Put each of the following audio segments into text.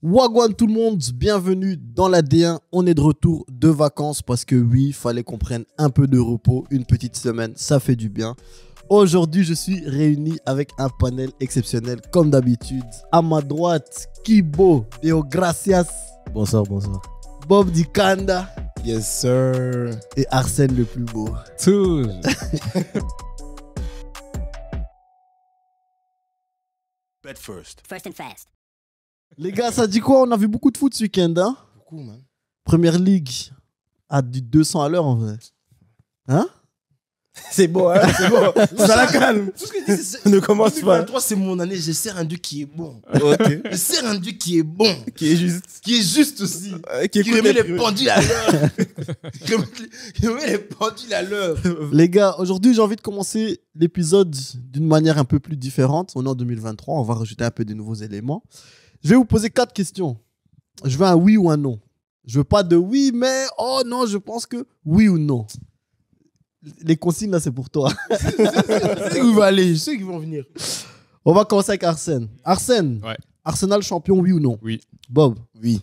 Wagwan tout le monde, bienvenue dans la D1. On est de retour de vacances parce que oui, fallait qu'on prenne un peu de repos, une petite semaine, ça fait du bien. Aujourd'hui, je suis réuni avec un panel exceptionnel comme d'habitude. À ma droite, Kibo Deo Gracias. Bonsoir, bonsoir. Bob Dikanda. Yes, sir. Et Arsène le plus beau. Tout. Bet first. First and fast. Les gars, ça dit quoi? On a vu beaucoup de foot ce week-end, hein? Beaucoup, man. Première Ligue à du 200 à l'heure en vrai. Hein? C'est bon, hein? C'est bon. Ça la calme. Tout ce que je dis, c'est Ne commence pas. 2023, c'est mon année. Je sers un dieu qui est bon. Ok. Je sers un dieu qui est bon. Qui est juste. Qui est juste aussi. Qui Qui remet les pendules à l'heure. Qui remet les pendules à l'heure. Les gars, aujourd'hui, j'ai envie de commencer l'épisode d'une manière un peu plus différente. On est en 2023, on va rajouter un peu de nouveaux éléments. Je vais vous poser 4 questions. Je veux un oui ou un non. Je veux pas de oui, mais oh non, je pense que oui ou non. Les consignes, là, c'est pour toi. Je sais où il va aller. Je sais qu'ils vont venir. On va commencer avec Arsène. Arsène, Ouais. Arsenal champion, oui ou non? Oui. Bob, Oui.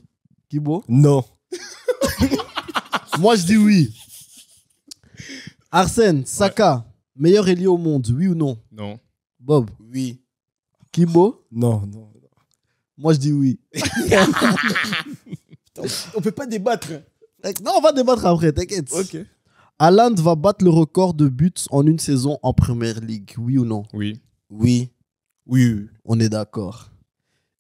Kibo? Non. Moi, je dis oui. Arsène, Saka, meilleur ailier au monde, oui ou non? Non. Bob, Oui. Kibo? Non, non. Moi, je dis oui. On peut pas débattre. Non, on va débattre après, t'inquiète. Ok. Haaland va battre le record de buts en une saison en Première Ligue, oui ou non? Oui. Oui. Oui. On est d'accord.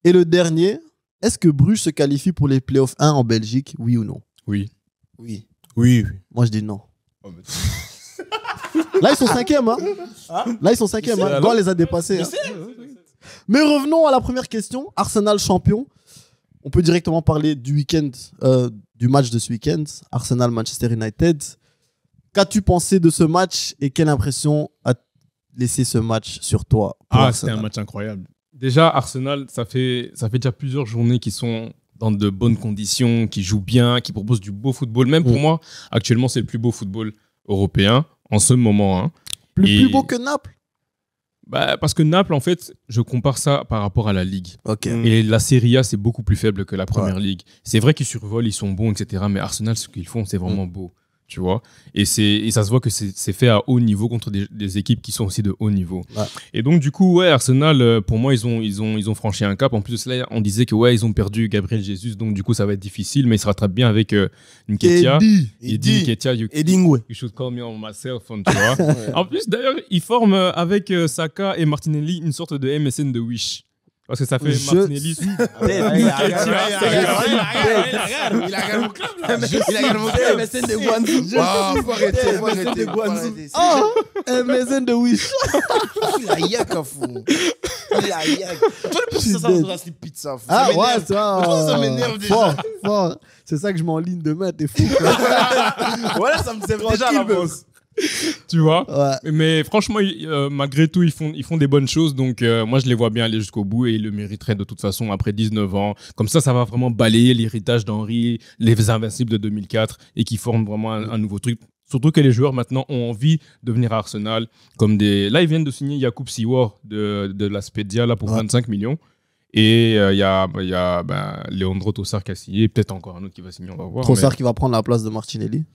Et le dernier, est-ce que Bruges se qualifie pour les playoffs 1 en Belgique, oui ou non? Oui. Oui. Oui. Moi, je dis non. Oh, mais- Là, ils sont cinquièmes. Hein? Là, ils sont cinquièmes. Hein? alors Gaulle les a dépassés. Hein? Mais revenons à la première question. Arsenal champion. On peut directement parler du week-end, du match de ce week-end. Arsenal-Manchester United. Qu'as-tu pensé de ce match et quelle impression a laissé ce match sur toi pour Ah, Arsenal? c'était un match incroyable. Déjà, Arsenal, ça fait déjà plusieurs journées qu'ils sont dans de bonnes conditions, qui jouent bien, qui proposent du beau football. Même pour moi, actuellement, c'est le plus beau football européen en ce moment. Hein. Plus beau que Naples? Bah, parce que Naples, en fait, je compare ça par rapport à la Ligue. Ok. Et la Serie A, c'est beaucoup plus faible que la Première Ligue. C'est vrai qu'ils survolent, ils sont bons, etc. Mais Arsenal, ce qu'ils font, c'est vraiment beau. Tu vois, et ça se voit que c'est fait à haut niveau contre des équipes qui sont aussi de haut niveau. Ouais. Et donc du coup, ouais, Arsenal, pour moi, ils ont franchi un cap. En plus de cela, on disait que ouais, ils ont perdu Gabriel Jesus, donc du coup, ça va être difficile, mais ils se rattrapent bien avec Nketiah. Eddie Nketiah, you should call me on my cell phone, tu vois. En plus, d'ailleurs, ils forment avec Saka et Martinelli une sorte de MSN de Wish. Parce que ça fait Martinelli. Il a gagné mon club là. Il a gagné mon club. MSN de Guanzou. Faut arrêter. Oh, MSN de Wish. Il a yak à fond. Il a yak. Toi, le plus ça me c'est pizza. Ah ouais, ça m'énerve déjà. Fort. C'est ça que je m'enligne demain, t'es fou. Quoi. Voilà, ça me sert déjà à l'avance. Tu vois, Ouais. mais franchement, malgré tout, ils font des bonnes choses. Donc, moi, je les vois bien aller jusqu'au bout et ils le mériteraient de toute façon après 19 ans. Comme ça va vraiment balayer l'héritage d'Henry, les Invincibles de 2004 et qui forment vraiment un nouveau truc. Surtout que les joueurs maintenant ont envie de venir à Arsenal. Là, ils viennent de signer Jakub Siwar de la Spezia là, pour 25 millions. Et il y a Leandro Trossard qui a signé. Peut-être encore un autre qui va signer, on va voir. Trossard qui va prendre la place de Martinelli.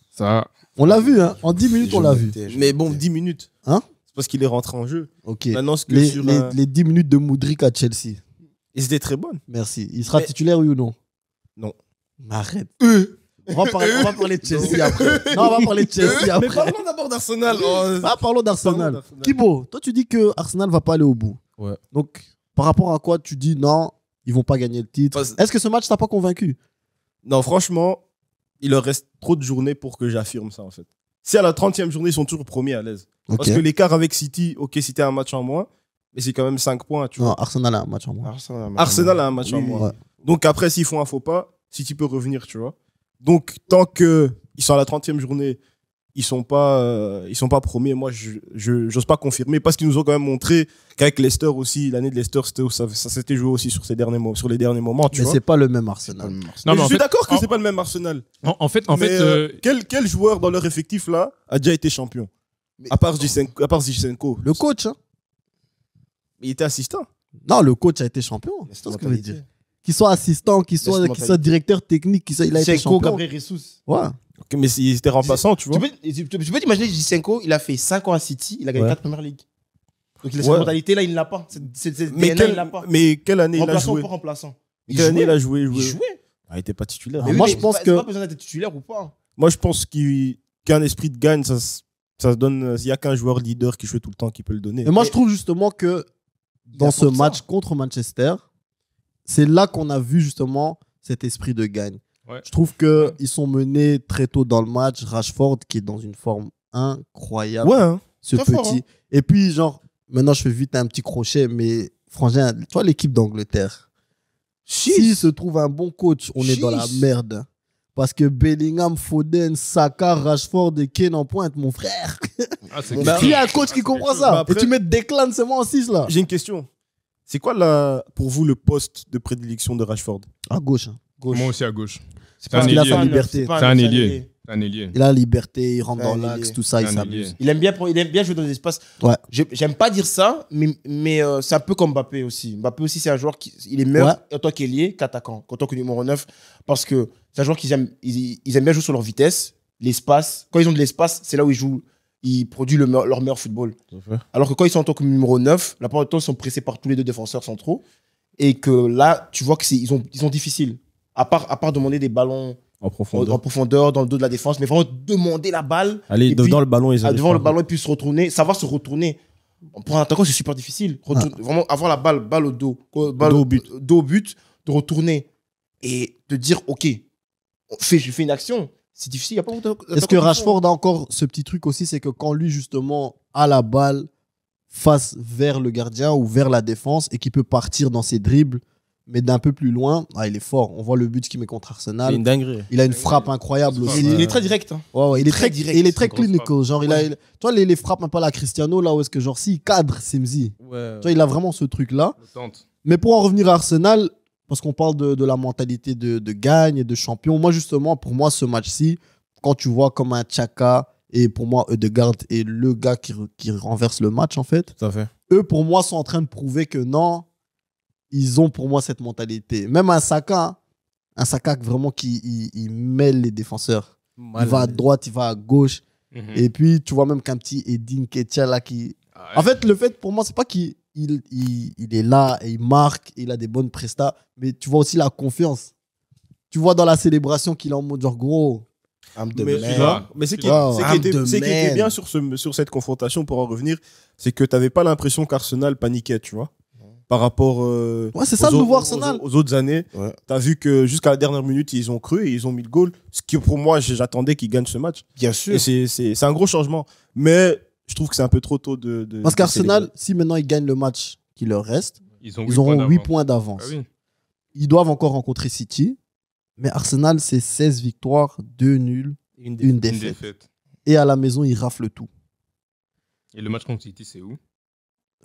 Ça... On l'a vu, hein. En 10 minutes, on l'a vu. Mais bon, 10 minutes. Hein? C'est parce qu'il est rentré en jeu. Ok. Maintenant, ce que Les 10 minutes de Moudryk à Chelsea. ils étaient très bonnes. Merci. Il sera titulaire, oui ou non? Non. Arrête. On va parler de Chelsea après. Non, on va parler de Chelsea après. Mais parlons d'abord d'Arsenal. Parlons d'Arsenal. Kibo, toi, tu dis que Arsenal va pas aller au bout. Ouais. Donc, par rapport à quoi tu dis non, ils vont pas gagner le titre? Est-ce que ce match t'a pas convaincu? Non, franchement, il leur reste trop de journées pour que j'affirme ça, en fait. Si à la 30e journée, ils sont toujours premiers à l'aise. Ok. Parce que l'écart avec City, ok, City a un match en moins, mais c'est quand même 5 points, tu Non, vois. Arsenal a un match en moins. Arsenal a un match en moins. Ouais. Donc après, s'ils font un faux pas, City peut revenir, tu vois. Donc, tant qu'ils sont à la 30e journée, ils sont pas premiers. Moi, je n'ose pas confirmer parce qu'ils nous ont quand même montré qu'avec Leicester aussi, l'année de Leicester, ça s'était joué aussi sur les derniers moments. Tu Mais vois. c'est pas le même Arsenal. Non, Mais mais je en suis fait- d'accord que c'est pas le même Arsenal. En fait, quel joueur dans leur effectif là a déjà été champion? À part Zinchenko. Le coach, hein? Il était assistant. Non, le coach a été champion. C'est ce que je veux dire. qu'il soit assistant, qu'il soit mentalité. directeur technique, il a été Zinchenko, champion. Gabriel Jesus. Ouais. Ok, mais il était remplaçant, tu vois. Tu peux t'imaginer, Zinchenko, il a fait 5 ans à City, il a gagné Ouais. 4 premières ligues. Donc cette Ouais. mentalité-là, il ne l'a pas. Cette Mais, DNA, il l'a pas. mais quelle année il a Remplaçant ou joué? pas remplaçant? Quelle année il a joué? Il jouait. Ah, il était pas titulaire. Mais Mais moi, oui, je mais pense c'est que- pas besoin d'être titulaire ou pas. Moi, je pense qu'un esprit de gagne, ça se donne. Il n'y a qu'un joueur leader qui joue tout le temps qui peut le donner. Et moi, je trouve justement que dans ce apporte ça. match contre Manchester, c'est là qu'on a vu justement cet esprit de gagne. Ouais. Je trouve qu'ils sont menés très tôt dans le match. Rashford, qui est dans une forme incroyable. Ouais, hein. Ce Très petit. fort, hein. Et puis, genre, maintenant, je fais vite un petit crochet, mais Frangin, tu vois l'équipe d'Angleterre. S'il se trouve un bon coach, on est dans la Chiche. merde. Parce que Bellingham, Foden, Saka, Rashford et Kane en pointe, mon frère. Ah, c'est Bon, clair. Qui a un coach qui comprend Bah, ça? après- Et tu mets Declan seulement en 6 là. J'ai une question. C'est quoi, pour vous, le poste de prédilection de Rashford? À gauche. Hein. Moi aussi à gauche. C'est C'est un qu'il a ailier. sa liberté. C'est un ailier. C'est un ailier. Il a la liberté, il rentre Ouais, dans il l'axe, est- tout ça, il c'est un ailier. s'amuse. Il aime bien jouer dans les espaces. Ouais. J'aime pas dire ça, mais c'est un peu comme Mbappé aussi. Mbappé aussi, c'est un joueur qui il est meilleur en tant qu'ailier qu'attaquant, qu'en tant que numéro 9. Parce que c'est un joueur qu'ils aiment, ils aiment bien jouer sur leur vitesse, l'espace. Quand ils ont de l'espace, c'est là où ils produisent leur meilleur football. Alors que quand ils sont en tant que numéro 9, la plupart du temps, ils sont pressés par tous les deux défenseurs centraux. Et que là, tu vois qu'ils sont difficiles. À part demander des ballons En en profondeur. profondeur, dans le dos de la défense, mais vraiment demander la balle. Allez, Et puis, devant le ballon, ils arrivent devant pas. le ballon et puis se retourner, savoir se retourner. Pour un attaquant, c'est super difficile. Vraiment avoir la balle au dos, Dos au but. dos au but, de retourner et de dire ok, je fais une action. C'est difficile. Y a pas beaucoup d'attaquants Est-ce qui que le Rashford font. a encore ce petit truc aussi, c'est que quand lui, justement, a la balle face vers le gardien ou vers la défense et qu'il peut partir dans ses dribbles, mais d'un peu plus loin, il est fort. On voit le but qu'il met contre C'est Arsenal. une dinguerie. Il a une frappe incroyable aussi. Il est très direct. hein. Ouais, il est très très direct, il est c'est très une grosse clinical. Genre, Ouais. tu vois, les frappes un peu à la Cristiano, là où est-ce que, genre, s'il cadre, c'est Mzi. Ouais. Tu vois, il a vraiment ce truc-là. Tente. Mais pour en revenir à Arsenal, parce qu'on parle de la mentalité de gagne et de champion, moi, justement, pour moi, ce match-ci, quand tu vois comme un Xhaka et pour moi, Ødegaard est le gars qui renverse le match, en fait, Tout à fait. eux, pour moi, sont en train de prouver que non, ils ont pour moi cette mentalité. Même un Saka vraiment qui il mêle les défenseurs. Il va à droite, il va à gauche. Mhm. Et puis, tu vois même qu'un petit Edin Ketia là qui. Ah ouais. En fait, le fait pour moi, c'est pas qu'il il est là et il marque, et il a des bonnes prestats, mais tu vois aussi la confiance. Tu vois dans la célébration qu'il est en mode genre gros. I'm the Mais, man. tu vois, mais c'est qui Wow. c'est qui était, I'm the c'est qui était man. bien sur cette confrontation, pour en revenir, c'est que tu n'avais pas l'impression qu'Arsenal paniquait, tu vois, par rapport Ouais, c'est ça le nouveau Arsenal. aux autres années. Ouais. Tu as vu que jusqu'à la dernière minute, ils ont cru et ils ont mis le goal. Ce qui, pour moi, j'attendais qu'ils gagnent ce match. Bien sûr. Et c'est un gros changement. Mais je trouve que c'est un peu trop tôt de. Parce de qu'Arsenal, célébrer. si maintenant ils gagnent le match qui leur reste, Ils ont ils auront 8 d'avance. points d'avance. Ah oui. Ils doivent encore rencontrer City, mais Arsenal, c'est 16 victoires, 2 nuls, Une une Une défaite. défaite. Et à la maison, ils raflent tout. Et le match contre City, c'est où?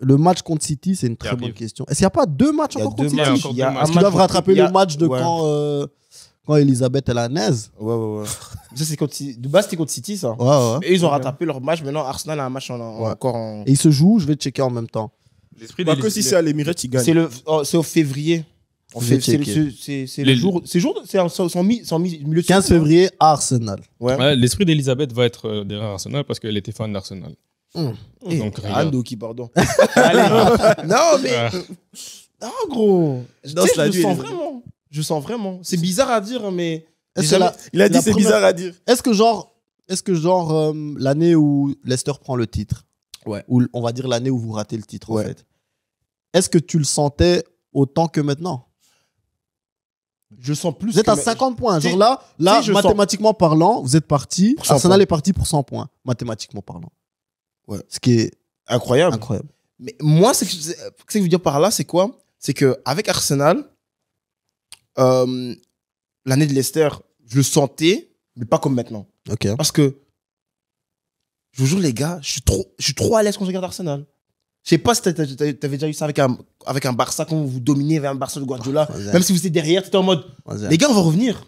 Le match contre City, c'est une très arrive. bonne question. Est-ce qu'il n'y a pas 2 matchs Il y a encore deux contre matchs. City Encore Il y a deux un matchs. Parce qu'ils match doivent contre- rattraper il y a- le match de ouais. quand Elisabeth elle a naise. Ouais, ouais, ouais. Ça, c'est contre City. De base, c'était contre City, ça. Ouais, ouais. Et ils ont rattrapé leur match. Maintenant, Arsenal a un match Ouais. encore en. Et ils se jouent, je vais checker en même temps. L'esprit Pas des- que si c'est à l'Emirates, ils gagnent. C'est au février. Je vais C'est checker. c'est Les- le jour. C'est jour. C'est en milieu de 15 semaine, février, à Arsenal. Ouais. Ouais, l'esprit d'Elisabeth va être derrière Arsenal parce qu'elle était fan d'Arsenal. Eh, Donc, regarde. Andoki, pardon. Allez. Non, mais. Ah. Non, gros. Tu Danse sais, la je nuit, sens les- vraiment. Je sens vraiment. C'est bizarre à dire, mais. Est-ce J'ai que, jamais- Il a dit La c'est première- bizarre à dire. est-ce que genre l'année où Leicester prend le titre, Ouais. ou on va dire l'année où vous ratez le titre Ouais. en fait, est-ce que tu le sentais autant que maintenant? Je sens plus. Vous êtes que à ma- 50 points. Tu sais- Genre là tu sais, je mathématiquement parlant, vous êtes parti. Pour 100 Arsenal points. est parti pour 100 points, mathématiquement parlant. Ouais. Ce qui est Incroyable. incroyable. Mais moi, ce que je veux dire par là, c'est quoi? C'est qu'avec Arsenal, l'année de Leicester, je le sentais, mais pas comme maintenant. Ok. Parce que, je vous jure, les gars, je suis trop à l'aise quand je regarde Arsenal. Je sais pas si t'avais déjà eu ça avec un Barça, quand vous dominez avec un Barça de Guardiola. Vas-y. Même si vous étiez derrière, t'étais en mode, Vas-y. les gars, on va revenir.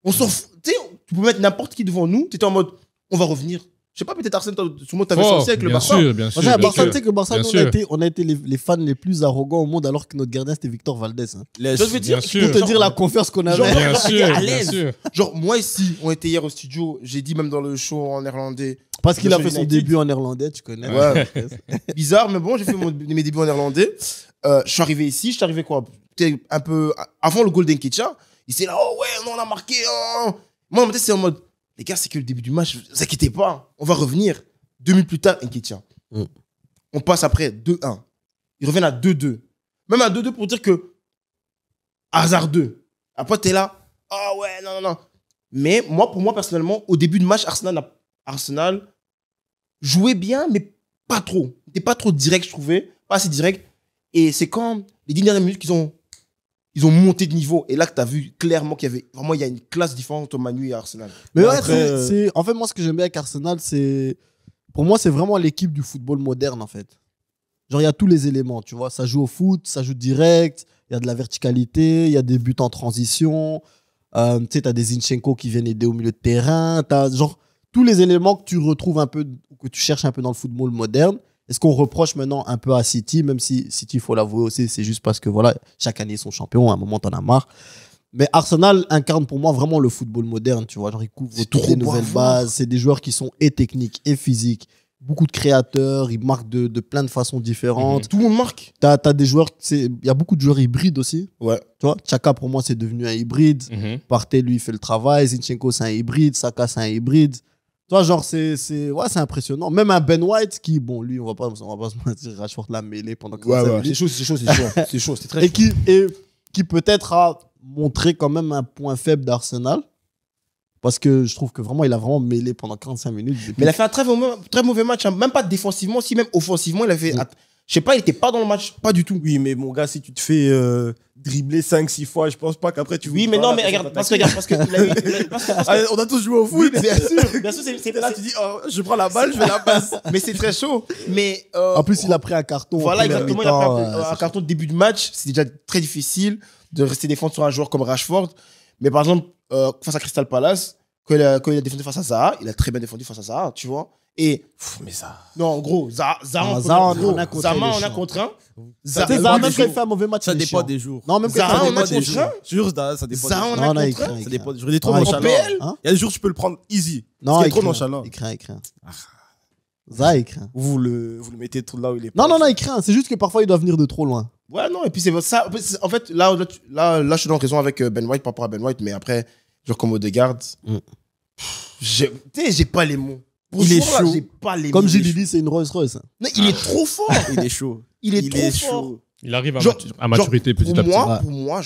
On s'en fout. Tu sais, tu peux mettre n'importe qui devant nous, t'étais en mode, on va revenir. Je sais pas, peut-être Arsène, tout le monde t'avait Oh, sorti avec le bien Barça. sûr, bien sûr. Barça, bien Barça, sûr. tu sais que Barça, Bien nous, sûr. on a été les fans les plus arrogants au monde alors que notre gardien c'était Victor Valdés. Hein. Laisse. Je veux dire, Bien sûr. Pour te dire la confiance qu'on avait. Genre, Bien J'étais sûr, à bien l'aise. sûr. Genre, moi ici, on était hier au studio, j'ai dit même dans le show en néerlandais. Parce qu'il a fait United. son début en néerlandais, tu connais. Ouais. Bizarre, mais bon, j'ai fait mes débuts en néerlandais. Je suis arrivé ici, je suis arrivé quoi? Peut-être un peu avant le goal d'Enketia. Il s'est là, oh ouais, non, on a marqué. Oh. Moi, en fait, c'est en mode, les gars, c'est que le début du match, ne vous inquiétez pas, on va revenir. 2 minutes plus tard, Enketia. On passe après 2-1. Ils reviennent à 2-2. Même à 2-2 pour dire que hasard 2. Après, t'es là, ah ouais, non, non, non. Mais moi, pour moi, personnellement, au début du match, Arsenal jouait bien, mais pas trop. Il n'était pas trop direct, je trouvais. Pas assez direct. Et c'est quand les 10 dernières minutes qu'ils ont monté de niveau. Et là que tu as vu clairement qu'il y avait vraiment il y a une classe différente entre Manu et Arsenal. Mais ouais, après, en fait, moi, ce que j'aime bien avec Arsenal, c'est. Pour moi, c'est vraiment l'équipe du football moderne, en fait. Genre, il y a tous les éléments, tu vois. Ça joue au foot, ça joue direct, il y a de la verticalité, il y a des buts en transition. Tu sais, tu as des Zinchenko qui viennent aider au milieu de terrain. Tu as, genre, tous les éléments que tu retrouves un peu, que tu cherches un peu dans le football moderne. Et ce qu'on reproche maintenant un peu à City, même si City, il faut l'avouer aussi, c'est juste parce que voilà, chaque année, ils sont champions, à un moment, t'en as marre. Mais Arsenal incarne pour moi vraiment le football moderne, tu vois. Genre, ils couvrent C'est toutes trop les beau à nouvelles voir. bases. C'est des joueurs qui sont et techniques et physiques. Beaucoup de créateurs, ils marquent de plein de façons différentes. Tout le monde marque. T'as des joueurs, il y a beaucoup de joueurs hybrides aussi. Ouais. Tu vois, Chaka, pour moi, c'est devenu un hybride. Mhm. Partey, lui, il fait le travail. Zinchenko, c'est un hybride. Saka, c'est un hybride. Tu vois, genre, c'est impressionnant. Même un Ben White qui, bon, lui, on va pas se mentir, Rashford l'a mêlé pendant 45 minutes. C'est chaud, c'est chaud, c'est chaud. C'est chaud, c'est très Et chaud. qui peut-être a montré quand même un point faible d'Arsenal. Parce que je trouve que vraiment, il a vraiment mêlé pendant 45 minutes. Mais il a fait un très mauvais match, hein. Même pas défensivement, si même offensivement, il a fait. Je sais pas, il était pas dans le match, pas du tout. Oui, mais mon gars, si tu te fais dribbler 5-6 fois, je pense pas qu'après tu. Oui, mais non, mais regarde, parce que il a On a tous joué au foot. oui, mais bien sûr, c'est Là, tu dis, oh, je prends la balle, je vais la passe. mais c'est très chaud. Mais En plus, il a pris un carton. voilà, en première exactement, il a mi-temps, pris un carton de début de match. C'est déjà très difficile de rester défendre sur un joueur comme Rashford. Mais par exemple, face à Crystal Palace, quand il a défendu face à Zaha, il a très bien défendu face à Zaha, tu vois. Et Mais ça. non, en gros, Zaha en a contre Zama un, en a les contre un. Ça, dépend Zaha, des même quand il jours. fait un mauvais match, Ça il est dépend chiant. des jours. Non, même quand Zaha, il fait un on a mauvais match, il est contre un. chiant. Jure, ça dépend. Zaha, des on jours. a Non, il contre un. craint, il Ça craint. dépend des jours. Il est trop Ah, nonchalant. PL? Hein? Il y a des jours, tu peux le prendre easy. Non, Parce qu'il il est trop craint. nonchalant. Il craint. Zaha, il craint. Vous le mettez tout là où il est. Non, il craint. C'est juste que parfois, il doit venir de trop loin. Ouais, non, et puis c'est ça. En fait, là, je suis dans raison avec Ben White par rapport à Ben White, mais après, genre comme Odegaard, tu sais, j'ai pas les mots. Pour Il ce est joueur-là, chaud. j'ai pas les Comme mots. j'ai dit, c'est une Rolls Royce. Non, il est trop fort. Il est chaud. Il est trop fort. chaud. Il arrive Genre- à maturité Pour petit à petit. moi,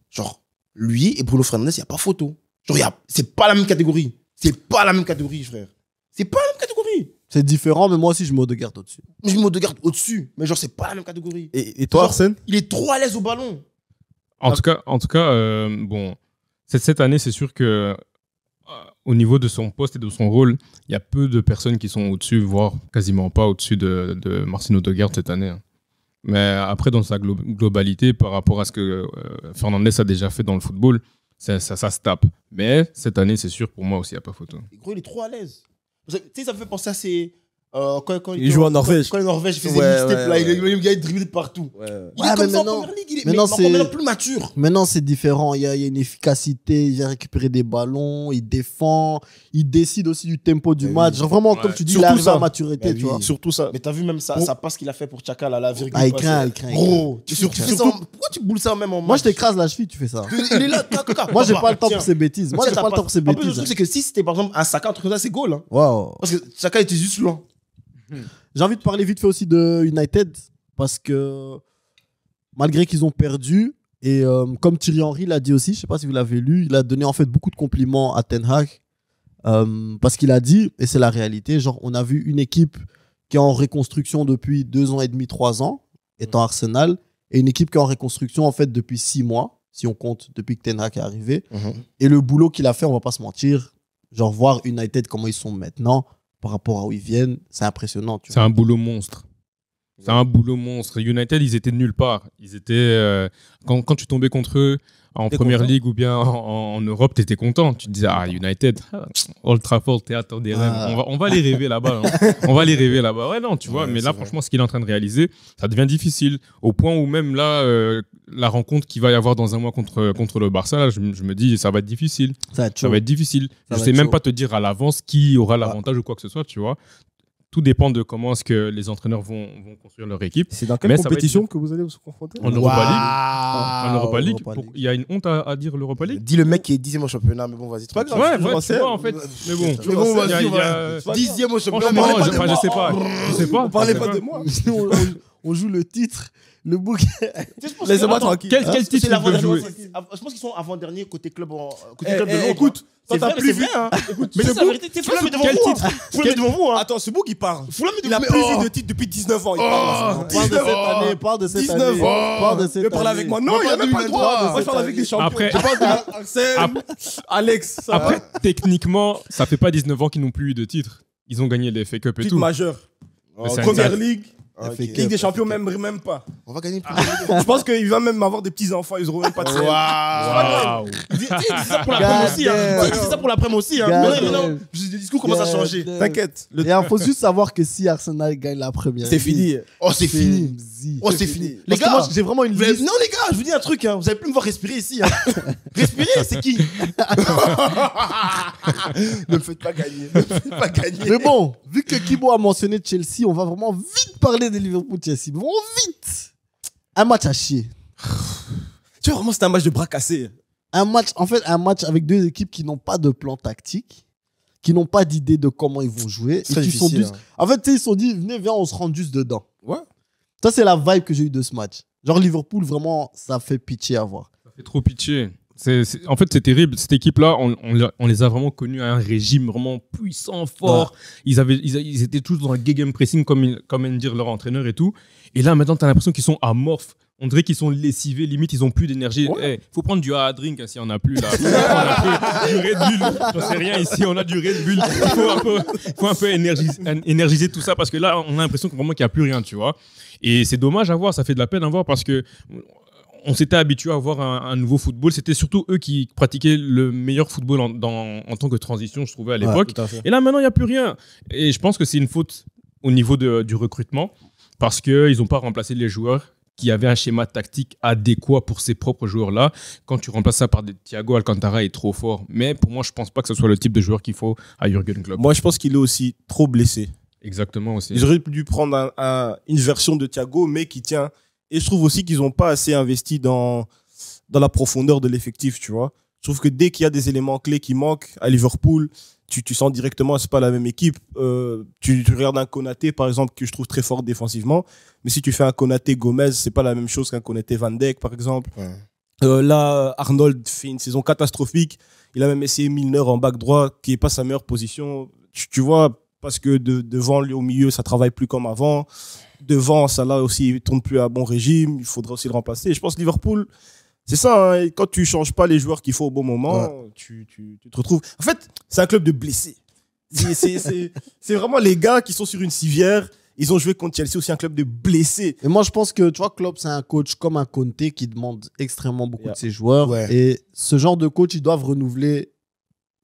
genre, lui et Bruno Fernandes, il n'y a pas photo. Genre, c'est pas la même catégorie. C'est pas la même catégorie, frère. C'est pas la même catégorie. C'est différent, mais moi aussi, je me Odegaard au-dessus. Je me regarde au-dessus, mais genre, c'est pas la même catégorie. Et toi, Genre, Arsène? Il est trop à l'aise au ballon. En tout cas, bon, cette année, c'est sûr que au niveau de son poste et de son rôle, il y a peu de personnes qui sont au-dessus, voire quasiment pas au-dessus de Marcin Odegaard cette année. Hein. Mais après, dans sa globalité, par rapport à ce que Fernandes a déjà fait dans le football, ça se tape. Mais cette année, c'est sûr, pour moi aussi, il n'y a pas photo. Et gros, il est trop à l'aise. Tu sais, ça me fait penser à ces. Quand Il joue en Norvège. Quand les Norvège faisait Ouais, des mixtapes, ouais, là, ouais. il est dribblé de partout. Ouais. Il Ouais, est comme mais ça en maintenant- première ligue. maintenant, Mais c'est- maintenant, plus mature. Maintenant, c'est différent. Il y a une efficacité. Il vient récupérer des ballons. Il défend. Il décide aussi du tempo du Mais match. oui. Genre, vraiment, Ouais. comme tu dis, Surtout il arrive ça. à maturité, Mais tu oui. vois. Surtout ça. Mais t'as vu même ça, Bon. ça passe qu'il a fait pour Chaka, là, la virgule. Ah, il passe. craint, il craint. Gros, tu Surtout- fais ça en- pourquoi tu boules ça même en Moi, match je t'écrase la cheville, tu fais ça. Il est là, caca. Moi, j'ai pas le temps Tiens. pour ces bêtises. Moi, Tiens, j'ai t'as pas le temps pour ces En plus, le bêtises. truc, c'est que si c'était par exemple un Saka, un truc comme ça, c'est goal. Hein. Waouh. Parce que Saka était juste loin. J'ai envie de parler vite fait aussi de United parce que malgré qu'ils ont perdu et comme Thierry Henry l'a dit aussi, je sais pas si vous l'avez lu, il a donné en fait beaucoup de compliments à Ten Hag parce qu'il a dit, et c'est la réalité, genre on a vu une équipe qui est en reconstruction depuis 2 ans et demi, 3 ans, étant Arsenal, et une équipe qui est en reconstruction en fait depuis 6 mois, si on compte depuis que Ten Hag est arrivé. Et le boulot qu'il a fait, on va pas se mentir, genre voir United comment ils sont maintenant par rapport à où ils viennent, c'est impressionnant. Tu C'est un boulot monstre. C'est un boulot monstre. United, ils étaient de nulle part. Ils étaient quand tu tombais contre eux en Première Ligue ou bien en Europe, tu étais content. Tu te disais, United, Old Trafford, théâtre des rêves. On va les rêver là-bas. Hein. On va les rêver là-bas. Ouais, non, tu vois. Mais là, franchement, ce qu'il est en train de réaliser, ça devient difficile. Au point où même là, la rencontre qu'il va y avoir dans un mois contre le Barça, là, je me dis, ça va être difficile. Ça va être difficile. Je sais même pas te dire à l'avance qui aura l'avantage ou quoi que ce soit, tu vois. Tout dépend de comment est-ce que les entraîneurs vont construire leur équipe. C'est dans quelle compétition que vous allez vous confronter? En Europa League. Il y a une honte à dire l'Europa League. Dis le mec qui est 10e au championnat, mais bon, vas-y. C'est pas grave. Ouais, tu vois, en fait. Mais bon, vas-y. 10e au championnat. Je sais pas. On parlait pas de moi. On joue le titre. Le bouquet. Laissez-moi tranquille. Quel titre ils peuvent jouer? Je pense qu'ils sont avant-dernier côté club de Londres. Écoute, c'est vrai, mais c'est vrai. Mais c'est la vérité. Fulham est devant vous. Fulham est devant vous. Attends, ce bouc il parle. Fulham est Il a devant plus vous. vu de titre depuis 19 ans. Parle de cette année. 19 ans. Parle de cette Mais parle avec moi. Non, il a même pas le droit. Moi, je parle avec des champions. Après, je parle de Arsène, Alex. Après, techniquement, ça fait pas 19 ans qu'ils n'ont plus eu de titre. Ils ont gagné les FA Cup et titre tout. majeur. C'est Première Ligue. Okay. Ligue des champions, même pas. On va gagner plus. Je pense qu'il va même avoir des petits-enfants, ils auront même pas de scène. Waouh. Dis ça pour l'après-midi aussi. Dis ça pour l'après-midi aussi. Maintenant, le discours commence à changer. T'inquiète. Et il faut juste savoir que si Arsenal gagne la première, c'est fini. Oh, c'est fini. Oh, c'est fini. Les gars, moi, j'ai vraiment une liste. Non, les gars, je vous dis un truc. Vous allez plus me voir respirer ici. Respirer, c'est qui? Ne me faites pas gagner. Mais bon, vu que Kibo a mentionné Chelsea, on va vraiment vite parler de Liverpool-Chelsea. Vraiment vite. Un match à chier. Tu vois, vraiment, c'était un match de bras cassés. Un match avec deux équipes qui n'ont pas de plan tactique, qui n'ont pas d'idée de comment ils vont jouer. C'est difficile. En fait, ils se sont dit, venez, viens, on se rend juste dedans. Ouais. Ça, c'est la vibe que j'ai eue de ce match. Genre, Liverpool, vraiment, ça fait pitié à voir. Ça fait trop pitié. En fait, c'est terrible. Cette équipe-là, on les a vraiment connus à un régime vraiment puissant, fort. Ouais. Ils étaient tous dans le gegenpressing, comme aime dire leur entraîneur et tout. Et là, maintenant, tu as l'impression qu'ils sont amorphes. On dirait qu'ils sont lessivés, limite, ils n'ont plus d'énergie. Il faut prendre du hard drink hein, si on n'a plus. Là. On a pris du Red Bull. J'en sais rien ici, on a du Red Bull. Il faut un peu énergiser tout ça parce que là, on a l'impression qu'il n'y a plus rien, tu vois. Et c'est dommage à voir, ça fait de la peine à voir parce que on s'était habitué à voir un nouveau football. C'était surtout eux qui pratiquaient le meilleur football en tant que transition, je trouvais, à l'époque. Et là, maintenant, il n'y a plus rien. Et je pense que c'est une faute au niveau du recrutement parce qu'ils n'ont pas remplacé les joueurs qui avaient un schéma tactique adéquat pour ces propres joueurs-là. Quand tu remplaces ça par des Thiago Alcantara est trop fort. Mais pour moi, je ne pense pas que ce soit le type de joueur qu'il faut à Jürgen Klopp. Moi, je pense qu'il est aussi trop blessé. Exactement aussi. Ils auraient dû prendre une version de Thiago, mais qui tient. Et je trouve aussi qu'ils n'ont pas assez investi dans la profondeur de l'effectif, tu vois. Je trouve que dès qu'il y a des éléments clés qui manquent à Liverpool, tu sens directement que ce n'est pas la même équipe. Tu regardes un Konaté, par exemple, que je trouve très fort défensivement. Mais si tu fais un Konaté-Gomez, ce n'est pas la même chose qu'un Konaté-Van Dijk, par exemple. Ouais. Là, Arnold fait une saison catastrophique. Il a même essayé Milner en back droit, qui n'est pas sa meilleure position. Tu vois, parce que devant, au milieu, ça ne travaille plus comme avant. Devant, Salah aussi, il ne tourne plus à bon régime. Il faudra aussi le remplacer. Et je pense que Liverpool, c'est ça. Hein, quand tu ne changes pas les joueurs qu'il faut au bon moment, tu te retrouves. En fait, c'est un club de blessés. C'est vraiment les gars qui sont sur une civière. Ils ont joué contre Chelsea, aussi un club de blessés. Et moi, je pense que, tu vois, Klopp, c'est un coach comme un Conte qui demande extrêmement beaucoup de ses joueurs. Ouais. Et ce genre de coach, ils doivent renouveler,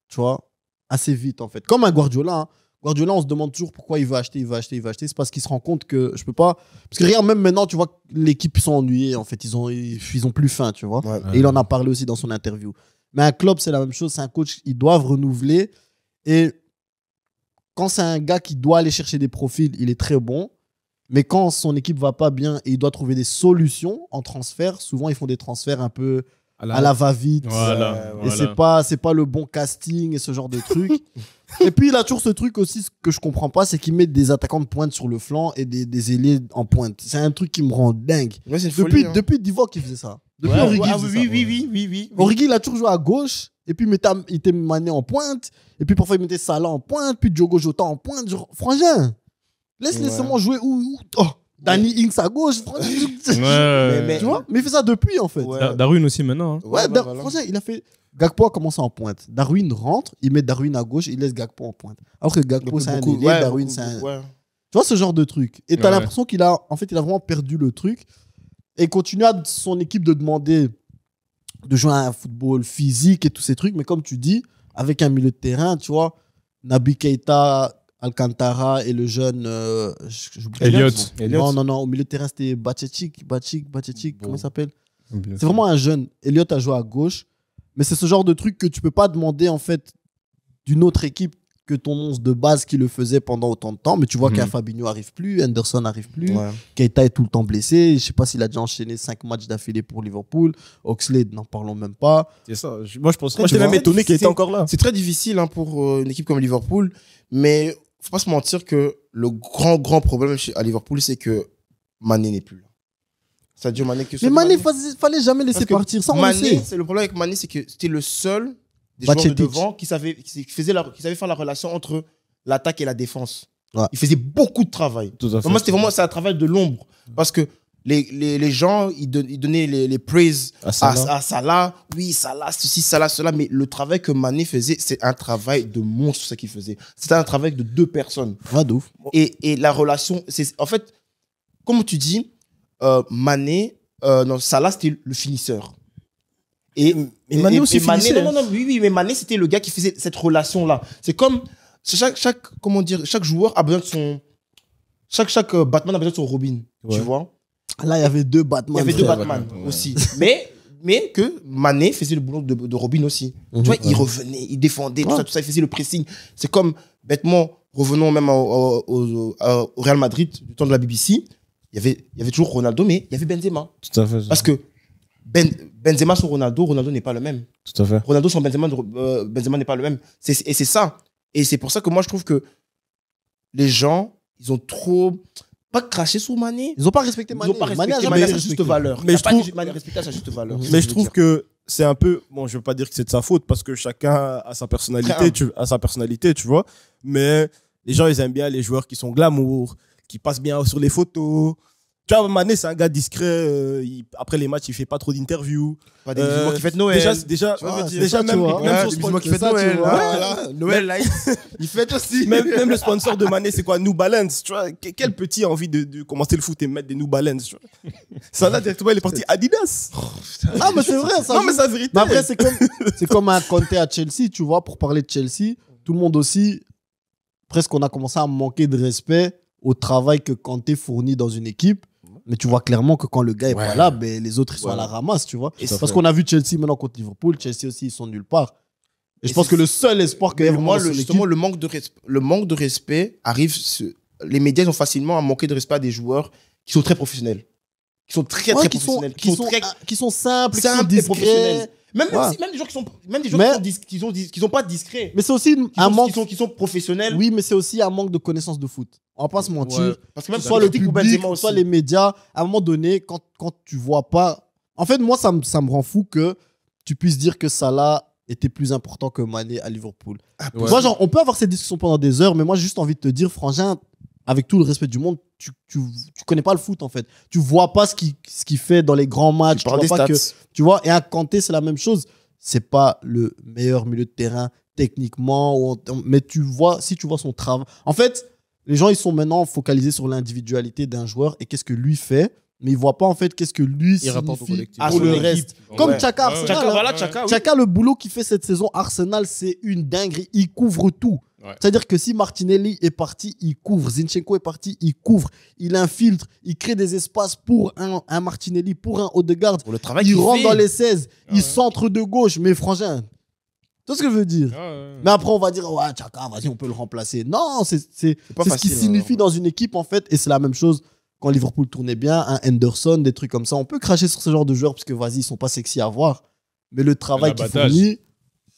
tu vois, assez vite, en fait. Comme un Guardiola. Hein. Guardiola, on se demande toujours pourquoi il veut acheter. C'est parce qu'il se rend compte que je peux pas. Parce que regarde, même maintenant, tu vois, l'équipe, ils sont ennuyés, en fait. Ils ont plus faim, tu vois. Ouais. Et il en a parlé aussi dans son interview. Mais un Klopp, c'est la même chose. C'est un coach, ils doivent renouveler. Et quand c'est un gars qui doit aller chercher des profils, il est très bon. Mais quand son équipe va pas bien et il doit trouver des solutions en transfert, souvent, ils font des transferts un peu à la va-vite. Voilà. Et c'est pas le bon casting et ce genre de trucs. Et puis, il a toujours ce truc aussi, ce que je comprends pas, c'est qu'il met des attaquants de pointe sur le flanc et des ailiers en pointe. C'est un truc qui me rend dingue. Ouais, depuis Divock, il faisait ça. Depuis Origi, oui. Origi, il a toujours joué à gauche. Et puis, il mettait Mané en pointe. Et puis, parfois, il mettait Salah en pointe. Puis, Diogo Jota en pointe. Genre, frangin, laisse-les seulement jouer où Danny Ings à gauche. Ouais. Tu vois? Mais il fait ça depuis, en fait. Ouais. Darwin aussi, maintenant. Hein. Ouais, frangin, il a fait... Gakpo a commencé en pointe. Darwin rentre, il met Darwin à gauche, il laisse Gakpo en pointe. Alors que Gakpo, c'est un ailier, Darwin, c'est un... Tu vois ce genre de truc. Et tu as Ouais. l'impression qu'il a, en fait, il a vraiment perdu le truc. Et il continue à son équipe de demander de jouer à un football physique et tous ces trucs. Mais comme tu dis, avec un milieu de terrain, tu vois, Naby Keita, Alcantara et le jeune. J'oublie Elliott. le nom. Non. Au milieu de terrain, c'était Bacetic. Comment il s'appelle? C'est vraiment un jeune. Elliott a joué à gauche. Mais c'est ce genre de truc que tu peux pas demander, en fait, d'une autre équipe que ton 11 de base qui le faisait pendant autant de temps. Mais tu vois qu'un Fabinho n'arrive plus, Henderson n'arrive plus. Ouais. Keita est tout le temps blessé. Je sais pas s'il a déjà enchaîné 5 matchs d'affilée pour Liverpool. Oxlade, n'en parlons même pas. C'est ça. Moi, Tu j'étais même vois, étonné qu'il était encore là. C'est très difficile hein, pour une équipe comme Liverpool, mais faut pas se mentir que le grand problème à Liverpool, c'est que Mané n'est plus là. Sadio Mané que Mais Mané, fallait jamais laisser Parce que partir. Ça, on le Mané, sait. c'est le problème avec Mané, c'est que c'était le seul des joueurs de Bacetic. devant qui savait faire la relation entre l'attaque et la défense. Ouais. Il faisait beaucoup de travail. Tout à fait. Moi, c'est un travail de l'ombre. Parce que les gens, ils donnaient les praises À Salah. à Salah. Oui, Salah, ceci, Salah, cela. Mais le travail que Mané faisait, c'est un travail de monstre, ce qu'il faisait. C'était un travail de 2 personnes. Ouais, de ouf. Et la relation, c'est en fait, comme tu dis, Mané, non, Salah, c'était le finisseur. Et Mané aussi finissait. Oui, mais Mané, c'était le gars qui faisait cette relation-là. C'est comme chaque joueur a besoin de son. Chaque Batman a besoin de son Robin. Ouais. Tu vois? Là, il y avait 2 Batman. Il y avait 2 frère. Batman ouais. aussi. Mais que Mané faisait le boulot de Robin aussi. Tu vois, il revenait, il défendait, tout ça, il faisait le pressing. C'est comme, bêtement, revenons même au Real Madrid, du temps de la BBC, il y avait toujours Ronaldo, mais il y avait Benzema. Tout à fait. Parce que Benzema sans Ronaldo n'est pas le même. Tout à fait. Ronaldo sans Benzema, Benzema n'est pas le même. Et c'est ça. Et c'est pour ça que moi, je trouve que les gens, ils ont trop... Pas craché sur Mané. Ils ont pas respecté Ils Mané. n'ont pas Mané a respecté jamais Mané à été sa juste respecté. valeur. Mais Il a je pas trouve- été Mané respecté à sa juste valeur. C'est ce Mais que je veux trouve dire. que c'est un peu. Bon, je veux pas dire que c'est de sa faute parce que chacun a sa personnalité, tu vois. Mais les gens, ils aiment bien les joueurs qui sont glamour, qui passent bien sur les photos. Tu vois, Mané, c'est un gars discret. Après les matchs, il fait pas trop d'interviews. Pas des musulmans qui fêtent Noël. Déjà, Tu vois, Ah, je veux dire. c'est ça, même, tu vois. même Ouais, sur des Spot- musulmans qui c'est fêtent ça, tu Noël. vois. Ah, voilà. Noël, là, il fête aussi. même le sponsor de Mané, c'est quoi? New Balance. Tu vois, quel petit a envie de commencer le foot et mettre des New Balance, tu vois. Ça là, directement, il est parti Adidas. Ah, mais c'est vrai, ça. Non, mais c'est la vérité. Mais après, c'est comme un Conte à Chelsea, tu vois, pour parler de Chelsea. Tout le monde aussi, presque, on a commencé à manquer de respect au travail que Conte fournit dans une équipe. Mais tu vois clairement que quand le gars est pas là, ben, les autres, ils sont à la ramasse, tu vois. Et Parce qu'on a vu Chelsea maintenant contre Liverpool. Chelsea aussi, ils sont nulle part. Et je pense que le seul espoir que Moi, justement, le manque de respect arrive. Les médias ont facilement à manquer de respect à des joueurs qui sont très professionnels. Qui sont très professionnels. qui sont simples, qui sont simples et professionnels. discrets. Même Ouais. des gens qui sont pas discrets. Mais c'est aussi un manque. Qui sont professionnels. Oui, mais c'est aussi un manque de connaissance de foot. On va pas se mentir. Ouais. Parce que même Soit le critique pour public, Benzema aussi. soit les médias, à un moment donné, quand tu vois pas. En fait, moi, ça me rend fou que tu puisses dire que Salah était plus important que Mané à Liverpool. Ouais. Moi, genre, on peut avoir ces discussions pendant des heures, mais moi, j'ai juste envie de te dire, Frangin, avec tout le respect du monde, tu connais pas le foot, en fait. Tu vois pas ce qu'il fait dans les grands matchs. Tu parles vois des pas stats. tu vois, et à Kanté, c'est la même chose. C'est pas le meilleur milieu de terrain techniquement, mais si tu vois son travail. En fait, les gens, ils sont maintenant focalisés sur l'individualité d'un joueur et qu'est-ce que lui fait, mais ils voient pas, en fait, qu'est-ce que lui rapporte au signifie collectif. pour À son le équipe. reste. Comme Ouais. Chaka Ouais, Arsenal. Chaka, hein. voilà, Chaka, oui. Chaka, le boulot qu'il fait cette saison, Arsenal, c'est une dinguerie. Il couvre tout. Ouais. C'est-à-dire que si Martinelli est parti, il couvre. Zinchenko est parti, il couvre. Il infiltre. Il crée des espaces pour un Martinelli, pour un Odegaard. Pour le travail Il qu'il rentre fait. dans les 16. Ah Il ouais. centre de gauche. Mais frangin, tu vois ce que je veux dire? Ah, ouais. Mais après, on va dire, ouais, Chaka, vas-y, on peut le remplacer. Non, c'est pas ce qui facile, signifie dans une équipe, en fait. Et c'est la même chose quand Liverpool tournait bien. Un Henderson, des trucs comme ça. On peut cracher sur ce genre de joueurs parce que, vas-y, ils sont pas sexy à voir. Mais le travail qu'ils L'abattage. fournissent,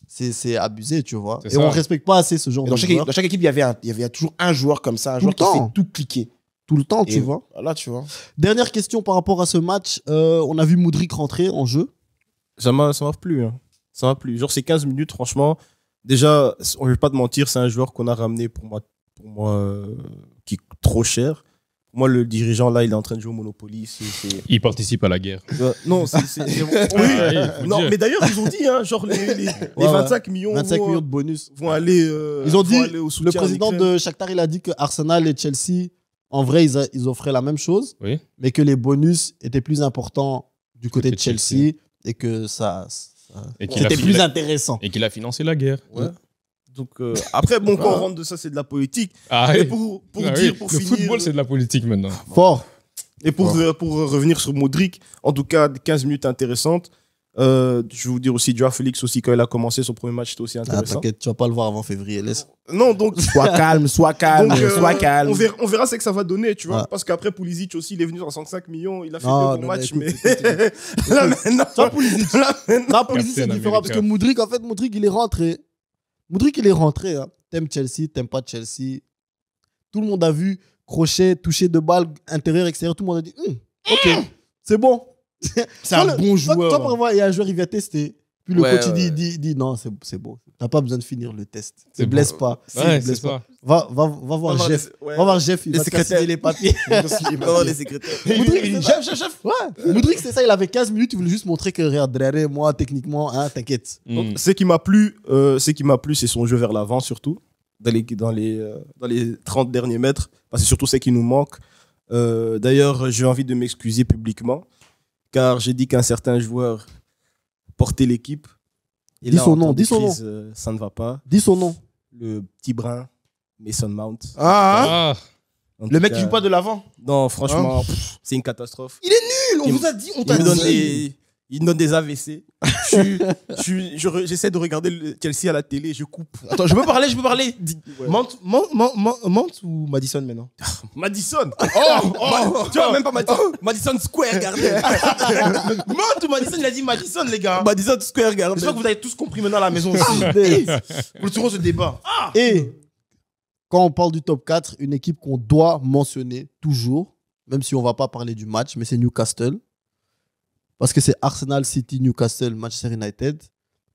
c'est abusé, tu vois. C'est Et ça. on respecte pas assez ce genre Et de joueurs. dans chaque équipe, il y avait toujours un joueur comme ça, un Tout joueur le qui temps. fait tout cliquer. Tout le temps, tu Et vois. Voilà, tu vois. Dernière question par rapport à ce match. On a vu Moudric rentrer en jeu. Ça m'a plu. Hein. Ça m'a plu. Genre, ces 15 minutes, franchement, déjà, on ne va pas te mentir, c'est un joueur qu'on a ramené pour moi qui est trop cher. Pour moi, le dirigeant, là, il est en train de jouer au Monopoly. Il participe à la guerre. Non, Ah, oui, faut non, dire. mais d'ailleurs, ils ont dit, hein, genre, les Ouais, 25 millions 25 vont, millions de bonus. vont aller. Ils ont dit, vont aller au le soutien en président Ukraine. de Shakhtar, il a dit que Arsenal et Chelsea en vrai, ils offraient la même chose, Oui. mais que les bonus étaient plus importants du côté de Chelsea et que Et qu'il c'était a, plus intéressant. et qu'il a financé la guerre. Ouais. Donc, après, bon, quand on rentre de ça, c'est de la politique. Ah, Mais oui. pour Ah dire, oui. pour Le finir. football, c'est de la politique maintenant. Fort. Et pour revenir sur Modric, en tout cas, 15 minutes intéressantes. Je vais vous dire aussi, Joao Félix aussi, quand il a commencé son premier match, c'était aussi Ah, intéressant. t'inquiète, tu vas pas le voir avant février. Laisse. Non, donc, Sois calme, sois calme, donc, sois calme. on verra ce que ça va donner, tu vois. Ouais. Parce qu'après, Pulisic aussi, il est venu à 65 millions, il a fait Non, deux bons non, matchs, écoute, mais écoute. là maintenant, Ça, Pulisic. là, maintenant, Non, Pulisic, c'est Captain différent parce que America. Modric, il est rentré. Modric, il est rentré. Hein. T'aimes Chelsea, t'aimes pas Chelsea. Tout le monde a vu crochet, toucher de balle, intérieur, extérieur. Tout le monde a dit, ok, c'est bon. C'est un bon joueur. Toi, par exemple, il y a un joueur, il vient tester. Puis le Ouais, coach, ouais. il dit non, c'est bon. T'as pas besoin de finir le test. C'est Ne blesse bon. pas. Ouais, Ne c'est blesse pas. ça. Va voir Jeff. Ouais. Va voir Jeff, il Les va te secrétaires. signer les papiers. Non, les secrétaires. Modric, Chef. Ouais. Modric, c'est ça, il avait 15 minutes, il voulait juste montrer que regarde, derrière moi, techniquement, hein, t'inquiète. Mm. Ce qui m'a plu, c'est son jeu vers l'avant, surtout, dans les 30 derniers mètres. Parce que c'est surtout ce qui nous manque. D'ailleurs, j'ai envie de m'excuser publiquement, car j'ai dit qu'un certain joueur portait l'équipe. Et Dis là, son en nom, temps de dis son crise, ça ne va pas. Dis son nom. Le petit brun, Mason Mount. Ah, Ah, En le tout mec cas, qui joue pas de l'avant. Non, franchement, c'est une catastrophe. On vous a dit, on Il t'a me donne dit. il me donne des AVC. J'essaie de regarder le Chelsea à la télé, je coupe. Attends, je peux parler. Ouais. Mount ou Madison maintenant? Madison. Tu vois, même pas Madison. Madison Square Garden. Mount ou Madison, il a dit Madison, les gars. Madison Square Garden. J'espère que vous avez tous compris maintenant à la maison aussi. Clôturons ce débat. Et quand on parle du top 4, une équipe qu'on doit mentionner toujours, même si on va pas parler du match, mais c'est Newcastle. Parce que c'est Arsenal, City, Newcastle, Manchester United.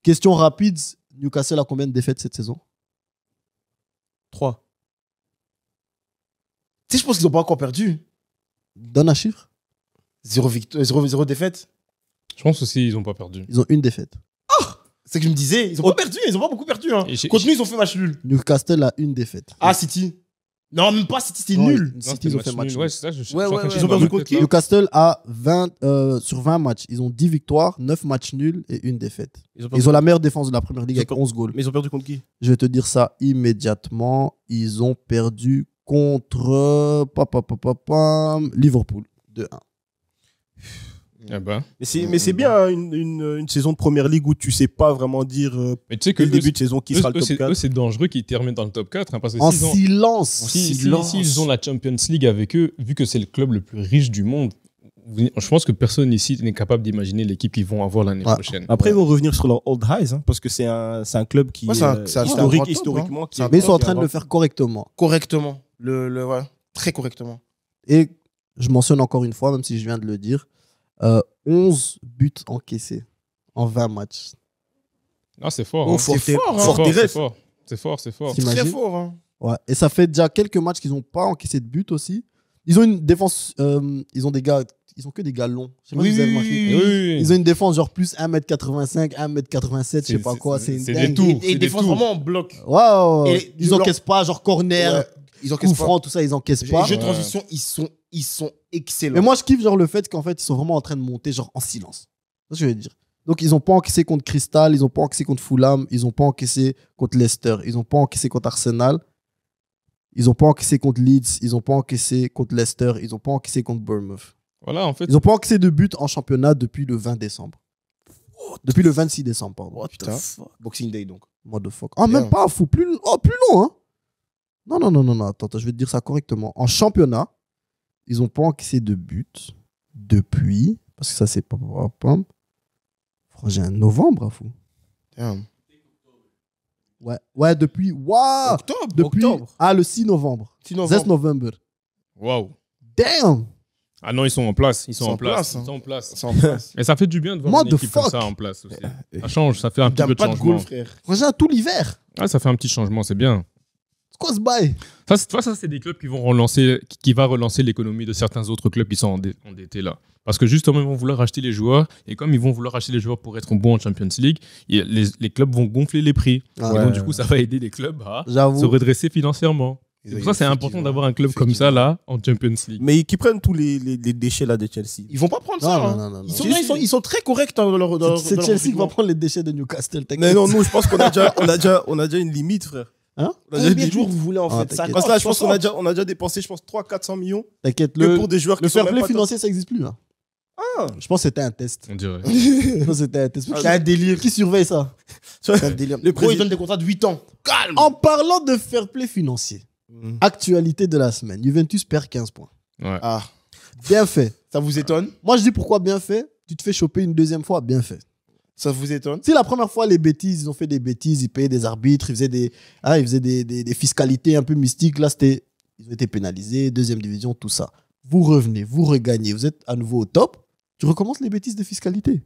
Question rapide, Newcastle a combien de défaites cette saison? 3. Tu sais, je pense qu'ils n'ont pas encore perdu. Donne un chiffre. 0 défaite. je pense aussi ils ont pas perdu. Ils ont une défaite. C'est ce que je me disais. Ils n'ont pas perdu. Ils n'ont pas beaucoup perdu. Hein. Et j'ai- Contre nous, ils ont fait match nul. Newcastle a une défaite. Ah, City. Non, même pas City, c'était Non, nul. Non, City, c'était ils ont fait match nul. nul. Ouais, c'est ça. Je suis Ouais, en train ouais, de ouais. chercher Ils ont dans perdu ma contre tête, là. Newcastle a 20, sur 20 matchs. Ils ont 10 victoires, 9 matchs nuls et une défaite. Ils ont la meilleure défense de la première ligue Ils ont avec pas- 11 goals. Mais ils ont perdu contre qui? Je vais te dire ça immédiatement. Ils ont perdu contre Liverpool 2-1. Ah ben. Mais c'est bien hein, une saison de première ligue où tu sais pas vraiment dire Mais tu sais que dès le début de saison qui sera le top eux, 4. c'est dangereux qu'ils terminent dans le top 4. Hein, parce que En s'ils ont- silence. si ils ont la Champions League avec eux, vu que c'est le club le plus riche du monde, je pense que personne ici n'est capable d'imaginer l'équipe qu'ils vont avoir l'année Ouais. prochaine. Après, ils vont revenir sur leur old highs, hein, parce que c'est un club qui Ouais, c'est un- c'est un grand top, historiquement. qui est- Mais ils sont en qui est train de un le faire correctement. Correctement. Ouais. Très correctement. Et je mentionne encore une fois, même si je viens de le dire, 11 buts encaissés en 20 matchs. Ah, c'est fort. Oh, hein. fort, C'est fort, hein. C'est fort, fort, tes c'est rêves. fort. C'est fort, c'est fort. T'imagines? Très fort. Hein. Ouais. Et ça fait déjà quelques matchs qu'ils n'ont pas encaissé de but aussi. Ils ont une défense. Ils ont que des gars longs. Je sais pas si vous avez remarqué. Oui, oui, oui. Ils ont une défense genre plus 1m85, 1m87, je sais pas quoi. C'est une c'est dingue. des tours. Et C'est ils des défendent tours. vraiment en bloc. Waouh. Et Ils leur- encaissent pas, genre corner, Ouais. Ils coup encaissent pas. franc, tout ça, ils encaissent Les pas. jeux de Ouais. transition, ils sont excellents. Mais moi, je kiffe genre le fait qu'en fait, ils sont vraiment en train de monter genre en silence. C'est ce que je veux dire. Donc, ils n'ont pas encaissé contre Crystal, ils n'ont pas encaissé contre Fulham, ils n'ont pas encaissé contre Leicester, ils n'ont pas encaissé contre Arsenal, ils n'ont pas encaissé contre Leeds, ils n'ont pas encaissé contre Leicester, ils n'ont pas encaissé contre Bournemouth. Voilà, en fait. Ils n'ont pas encaissé de but en championnat depuis le 20 décembre. Depuis le 26 décembre, pardon. Putain. Boxing Day, donc. What the fuck. Ah, même Bien. pas, fou. Plus long, hein. Non. Attends, je vais te dire ça correctement. En championnat, ils n'ont pas encaissé de but depuis. Parce que ça, c'est pas. J'ai un novembre, hein, fou. Damn. Ouais, depuis. Waouh! Octobre. Depuis. Octobre. Ah, le 6 novembre. 6 novembre. 16 novembre. Waouh. Damn! Ah non, ils sont en place. Ils sont Ils en sont en place. place, hein. Ils sont en place. C'est en place. Et ça fait du bien de voir What une the équipe comme fuck? ça en place aussi. Ça change, ça fait un petit T'as peu de pas de changement. goal, frère. Frangin, tout l'hiver. Ah, ça fait un petit changement, c'est bien. C'est quoi ce bail? Ça, c'est des clubs qui vont relancer l'économie de certains autres clubs qui sont endettés là. Parce que justement, ils vont vouloir acheter les joueurs. Et comme ils vont vouloir acheter les joueurs pour être bons en Champions League, les clubs vont gonfler les prix. Ah Et ouais. donc, du coup, ça va aider les clubs à se J'avoue. redresser financièrement. C'est pour ça que c'est important d'avoir un club comme ça, là, en Champions League. Mais qui prennent tous les déchets là de Chelsea. Ils vont pas prendre ça. hein. Non. Ils sont très corrects dans leur. C'est dans leur Chelsea qui va recrutement. prendre les déchets de Newcastle. t'inquiète. Mais non, nous, je pense qu'on a déjà une limite, frère. Hein On a déjà Combien des de jours vous voulez en Ah, fait t'inquiète. 50, Parce que là, je pense qu'on 60. a déjà dépensé, je pense, 300-400 millions T'inquiète, que pour des joueurs qui le sont fair même play pas financier, ça n'existe plus. Hein. Ah. Je pense que c'était un test. On dirait. Je pense que c'était un test. C'est un délire. Qui surveille ça? C'est un délire. Le Gros, ils président- donnent des contrats de 8 ans. Calme. En parlant de fair play financier, Mm. actualité de la semaine, Juventus perd 15 points. Ouais. Ah, Bien fait. ça vous étonne? Moi, je dis pourquoi bien fait. Tu te fais choper une deuxième fois, bien fait. Ça vous étonne? Si la première fois, les bêtises, ils ont fait des bêtises, ils payaient des arbitres, ils faisaient des fiscalités un peu mystiques. Là, ils ont été pénalisés, deuxième division, tout ça. Vous revenez, vous regagnez, vous êtes à nouveau au top. Tu recommences les bêtises de fiscalité.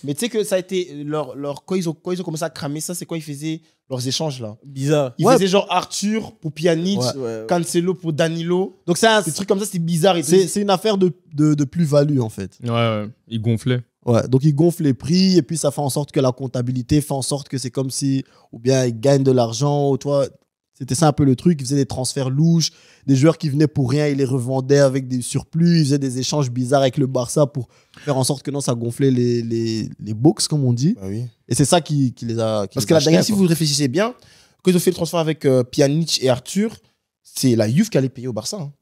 Mais tu sais que ça a été quand ils ont commencé à cramer ça, c'est quand ils faisaient leurs échanges là. Bizarre. Ils Ouais. faisaient genre Arthur pour Pjanic, Ouais. Cancelo pour Danilo. Donc, c'est Des trucs comme ça, c'est bizarre. Et c'est une affaire de plus-value, en fait. Ouais, il gonflait. Ouais, donc ils gonflent les prix et puis ça fait en sorte que la comptabilité fait en sorte que c'est comme si, ou bien ils gagnent de l'argent, ou toi, c'était ça un peu le truc, ils faisaient des transferts louches, des joueurs qui venaient pour rien, ils les revendaient avec des surplus, ils faisaient des échanges bizarres avec le Barça pour faire en sorte que non, ça gonflait les books, comme on dit. Bah oui. Et c'est ça qui les a. qui Parce les que a la dernière, achetés, si vous réfléchissez bien, quand ils ont fait le transfert avec Pjanic et Arthur, c'est la Juve qui allait payer au Barça. hein.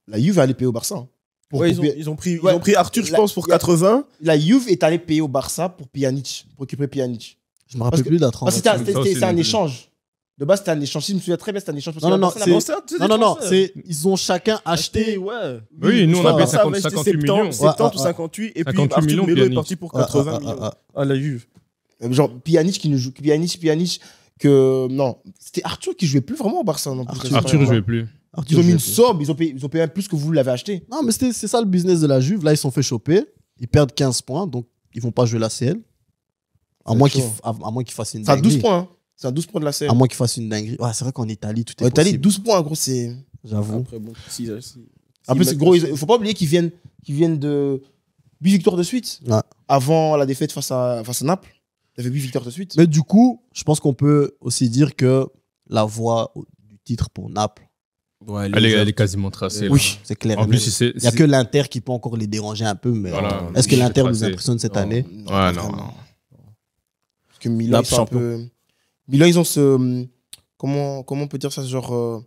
La Juve allait payer au Barça. hein. Ouais, Pour- ils ont pris Ouais. Arthur, je La- pense, pour la- 80. La Juve est allée payer au Barça pour Pjanic, pour récupérer Pjanic. Je me rappelle parce que- plus de la Parce que transaction. Ça aussi, c'est un non plus. échange. De base, c'était un échange. Si je me souviens très bien, c'était un échange. Parce Non, que non, la non, Barça, c'est- Non, c'est ils ont chacun acheté. ouais. Oui, nous, on a payé Ça 50, avait acheté 58 millions. 70 ou Ouais, 58. Et puis 58 Arthur millions, Melo est Pjanic. parti pour 80 millions. À la Juve. Genre Pjanic qui ne joue. Pjanic que. Non, c'était Arthur qui jouait plus vraiment au Barça. Non, plus. Arthur ne jouait plus. Ils ont mis une somme. Ils ont payé plus que vous l'avez acheté. Non, mais c'est ça le business de la Juve. Là, ils se sont fait choper. Ils perdent 15 points, donc ils vont pas jouer la CL. À C'est moins chaud. qu'ils fassent une C'est à 12 dinguerie. points. hein. C'est à 12 points de la série. À moins qu'ils fassent une dinguerie. Ouais, c'est vrai qu'en Italie, tout est En Italie, possible. 12 points, gros, c'est. J'avoue. Après, bon, En plus, gros, il faut pas oublier qu'ils viennent de 8 victoires de suite. Ouais. Avant la défaite face à Naples. Il y avait 8 victoires de suite. Mais du coup, je pense qu'on peut aussi dire que la voie du titre pour Naples, Elle est quasiment tracée. là. Oui. c'est clair. En plus, Il n'y a que l'Inter qui peut encore les déranger un peu. Mais Voilà. est-ce que C'est l'Inter nous tracé. impressionne cette Non, année? non, Ouais, pas non. vraiment. Parce que Milan, Naples ils sont un champion. peu. Milan, ils ont ce. Comment on peut dire ça? Genre.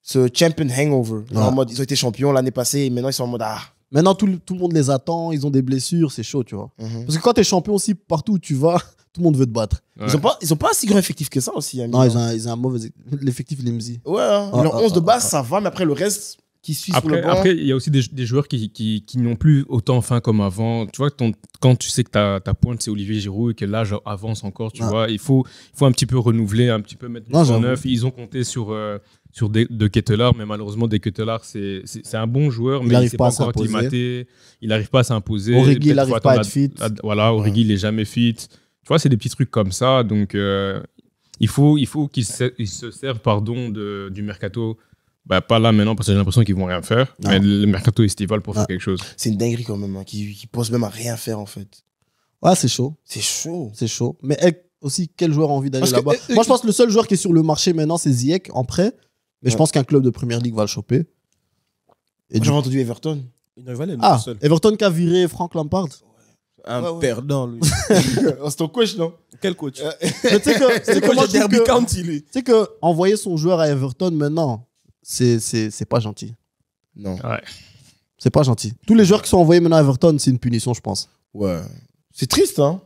Ce champion hangover. Genre Ouais. en mode, ils ont été champions l'année passée et maintenant ils sont en mode. Ah. Maintenant, tout le monde les attend. Ils ont des blessures. C'est chaud, tu vois. Mhm. Parce que quand tu es champion aussi, partout où tu vas, tout le monde veut te battre. Ouais. Ils ont pas un si grand effectif que ça aussi. hein, Non, Milan. ils ont un mauvais. L'effectif, Limzi. Ouais, hein. Ah, Leur ah, 11 de ah, base, ah. ça va, mais après le reste qui suit sur le Après, banc. après, il y a aussi des joueurs qui n'ont plus autant faim comme avant. Tu vois, quand tu sais que ta pointe, c'est Olivier Giroud et que l'âge avance encore, tu Ah. vois, il faut un petit peu renouveler, un petit peu mettre Non, en j'avoue. neuf. Ils ont compté sur De Ketelaar, mais malheureusement, De Ketelaar, c'est un bon joueur, mais il n'arrive s'est pas pas à encore s'imposer. acclimaté. Il n'arrive pas à s'imposer. Origi, il Peut-être n'arrive faut pas à attendre être fit. Voilà, Origi, il n'est jamais fit. Tu vois, c'est des petits trucs comme ça. Donc, il faut qu'ils se servent du mercato. Bah, pas là maintenant parce que j'ai l'impression qu'ils vont rien faire. Non. Mais le mercato estival pour faire quelque chose. C'est une dinguerie quand même, hein, qui pense même à rien faire en fait. Ouais, c'est chaud. C'est chaud. C'est chaud. Mais aussi, quel joueur a envie d'aller Parce que, là-bas? eux, Moi, je pense que le seul joueur qui est sur le marché maintenant, c'est Ziyech en prêt. Mais je Ouais. pense qu'un club de première ligue va le choper. Et J'avais entendu Everton. Il va aller Ah, tout seul. Everton qui a viré Frank Lampard. Un Ouais, ouais. perdant, lui. C'est ton coach, non? Quel coach Mais tu sais que, C'est moi, moi, je trouve Derby que- County, lui. tu sais que envoyer son joueur à Everton maintenant, c'est pas gentil. Non. C'est pas gentil. Tous les joueurs qui sont envoyés maintenant à Everton, c'est une punition, je pense. Ouais. C'est triste, hein?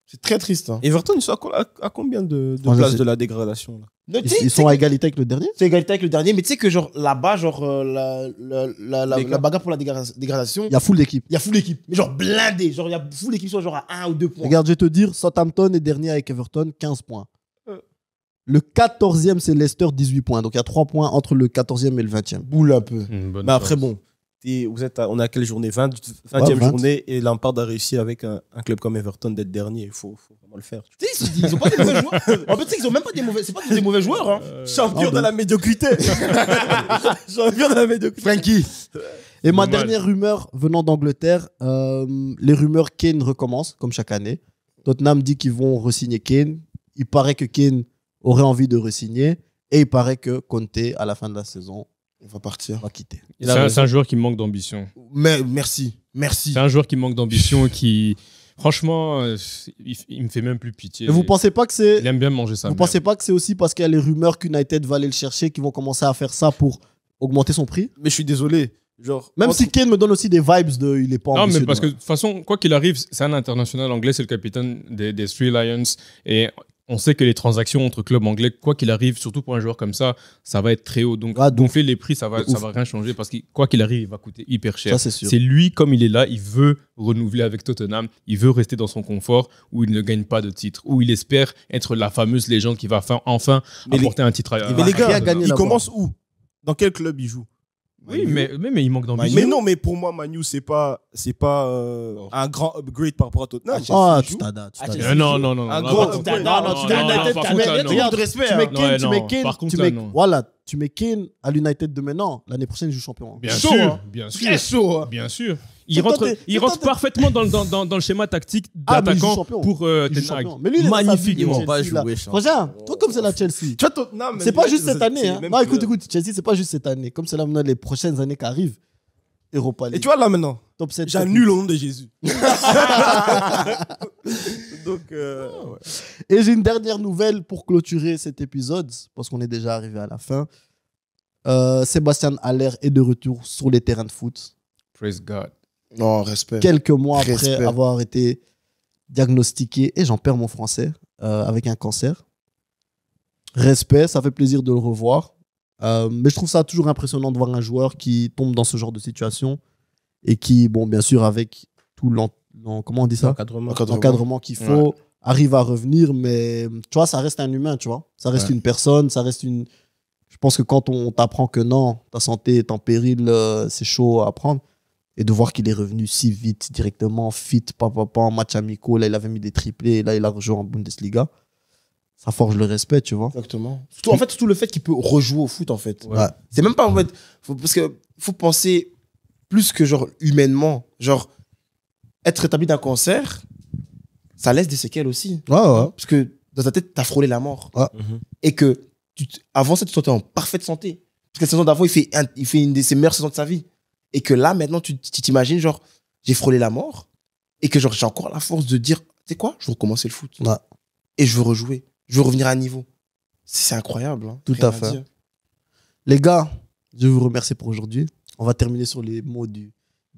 C'est très triste, hein? Everton, ils sont à combien de Moi, je places sais. de la dégradation là Non, tu Ils, sais- ils sont à égalité avec le dernier. C'est égalité avec le dernier, mais tu sais que genre là-bas, genre Les gars. la bagarre pour la dégradation, Il y a full d'équipe. il y a full équipe. Mais genre blindé. Genre il y a full équipe, soit genre à 1 ou 2 points. Regarde, je vais te dire, Southampton est dernier avec Everton, 15 points. Euh. Le 14e, c'est Leicester, 18 points. Donc il y a 3 points entre le 14e et le 20e. Boule un peu. Une bonne Mais après, chance. bon, on est à quelle journée 20e Ouais, 20. journée et Lampard a réussi avec un club comme Everton d'être dernier. Il faut vraiment le faire. Tu sais, ils ont pas des mauvais joueurs. En fait, tu sais, ils ont même pas des mauvais. C'est pas des mauvais joueurs, hein. Champion Ah, de la médiocrité. Champion de la médiocrité. Frankie. Et ma Dommage. dernière rumeur venant d'Angleterre, les rumeurs Kane recommencent, comme chaque année. Tottenham dit qu'ils vont re-signer Kane. Il paraît que Kane aurait envie de re-signer. Et il paraît que Conte, à la fin de la saison, On va partir. va quitter. C'est un joueur qui manque d'ambition. Mais merci. Merci. C'est un joueur qui manque d'ambition et qui, franchement, il me fait même plus pitié. Et vous pensez pas que c'est... Il aime bien manger ça. Vous pensez pas que c'est aussi parce qu'il y a les rumeurs qu'United va aller le chercher, qu'ils vont commencer à faire ça pour augmenter son prix? Mais je suis désolé. Genre, Même si Kane me donne aussi des vibes de il est pas Non, ambitieux. mais parce que de- de toute façon, quoi qu'il arrive, c'est un international anglais, c'est le capitaine des Three Lions. Et on sait que les transactions entre clubs anglais, quoi qu'il arrive, surtout pour un joueur comme ça va être très haut. Donc, Ah, donc- gonfler les prix, ça va rien changer parce que quoi qu'il arrive, il va coûter hyper cher. Ça, c'est sûr. C'est lui, comme il est là, il veut renouveler avec Tottenham, il veut rester dans son confort où il ne gagne pas de titre, où il espère être la fameuse légende qui va enfin Mais apporter un titre à Mais les rien gars, gagner il là-bas. commence où? Dans quel club il joue? Oui, mais il manque d'ambition. Mais non, mais pour moi, Manu, c'est pas un grand upgrade par rapport à Tottenham. Ah, Chelsea tu t'adaptes. tu Ah, t'adaptes. Chelsea. Non, non. Un non, gros- par contre, Non, non, non, tu non, t'as non, la tête, par tu contre, mets- là, non. regarde, de respect, Tu hein. mets Kane, Ouais, tu mets non, Kane, par contre, tu là, mets, non. voilà, tu mets Kane à l'United de maintenant. L'année prochaine, il joue champion. Bien Chaud, sûr, hein. bien sûr. Très chaud. hein. Bien sûr. C'est Il rentre, tenté, il c'est rentre tenté. parfaitement dans le schéma tactique Ah, mais il joue d'attaquant champion. pour Il Ten joue Hag. champion. Mais lui, il est dans sa Magnifique. vie, Ils vont Chelsea, pas là. jouer champion. Regarde, toi, comme c'est la Chelsea. Tu vois, Tottenham, C'est pas juste United, cette année. c'est Hein. le même Non, écoute, club. Chelsea, c'est pas juste cette année. Comme c'est là maintenant les prochaines années qui arrivent. Europa League. Et tu vois, là, maintenant, Top 7. j'annule au nom de Jésus. Donc, ouais. Et j'ai une dernière nouvelle pour clôturer cet épisode, parce qu'on est déjà arrivé à la fin. Sébastien Haller est de retour sur les terrains de foot. Praise God. Non, respect. Quelques mois après Respect. avoir été diagnostiqué, et j'en perds mon français, avec un cancer. Respect, ça fait plaisir de le revoir. Mais je trouve ça toujours impressionnant de voir un joueur qui tombe dans ce genre de situation et qui, bon, bien sûr, avec tout comment on dit ça? L'encadrement qu'il faut, arrive à revenir, mais tu vois, ça reste un humain, tu vois. Ça reste une personne, ça reste une... Je pense que quand on t'apprend que non, ta santé est en péril, c'est chaud à apprendre. Et de voir qu'il est revenu si vite, directement, fit, en match amicaux, là, il avait mis des triplés, et là, il a rejoint en Bundesliga. Ça forge le respect, tu vois. Exactement. Surtout, en fait, surtout le fait qu'il peut rejouer au foot, en fait. Ouais. C'est même pas, en fait, parce que faut penser plus que, genre, humainement. Genre, être rétabli d'un cancer, ça laisse des séquelles aussi. Ouais, ouais. Parce que dans ta tête, t'as frôlé la mort. Ouais. Et que, avant ça, tu te sentais en parfaite santé. Parce que la saison d'avant, il fait une de ses meilleures saisons de sa vie. Et que là, maintenant, tu t'imagines, genre, j'ai frôlé la mort. Et que, genre, j'ai encore la force de dire, tu sais quoi, je veux recommencer le foot. Ouais. Et je veux rejouer. Je veux revenir à un niveau. C'est incroyable. Hein. Tout Rien à fait. dire. Les gars, je vous remercie pour aujourd'hui. On va terminer sur les mots du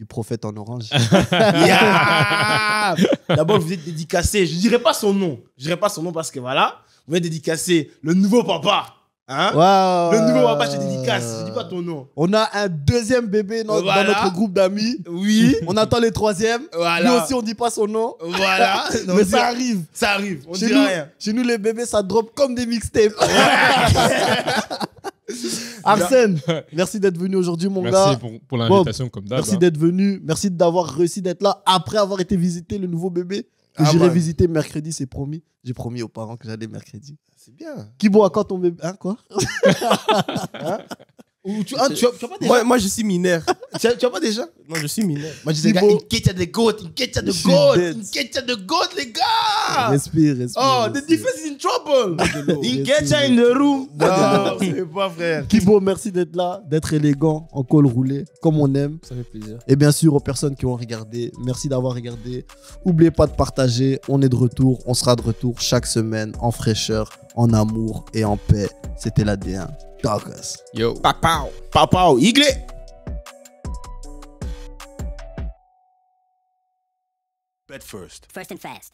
prophète en orange. Yeah. D'abord, vous êtes dédicacé. Je ne dirai pas son nom. Je dirai pas son nom parce que voilà, vous êtes dédicacé le nouveau papa. Hein? Wow. Le nouveau papa, je te dédicace. Je dis pas ton nom. On a un deuxième bébé dans Voilà. notre groupe d'amis. Oui. On attend le troisième. Voilà. Lui aussi, on dit pas son nom. Voilà. Non, Mais on dit- ça arrive. Ça arrive. On Chez dit nous, rien. chez nous, les bébés, ça drop comme des mixtapes. Arsène, merci d'être venu aujourd'hui, mon Merci gars. pour l'invitation, comme d'hab. Merci hein. d'être venu. Merci d'avoir réussi d'être là après avoir été visiter le nouveau bébé. Que Ah j'irai ouais. visiter mercredi, c'est promis. J'ai promis aux parents que j'allais mercredi. C'est bien. Kibo, à quand ton bébé? Hein, quoi? Ou tu as pas déjà? Moi, je suis mineur. Tu as pas déjà? Non, je suis mineur. Moi, je disais, Thibaut. une quête de goat, une quête de Je suis goat, dead. une quête de goat, les gars. Respire, respire. Oh, the respire. defense is in trouble. Respire, In catch in the room. Non, c'est pas frère. Kibo, merci d'être là, d'être élégant, en col roulé, comme on aime. Ça fait plaisir. Et bien sûr, aux personnes qui ont regardé, merci d'avoir regardé. N'oubliez pas de partager. On est de retour. On sera de retour chaque semaine en fraîcheur, en amour et en paix. C'était l'AD1. Doggers. Yo. Papao. Papao. Iglé. Bet first. First and fast.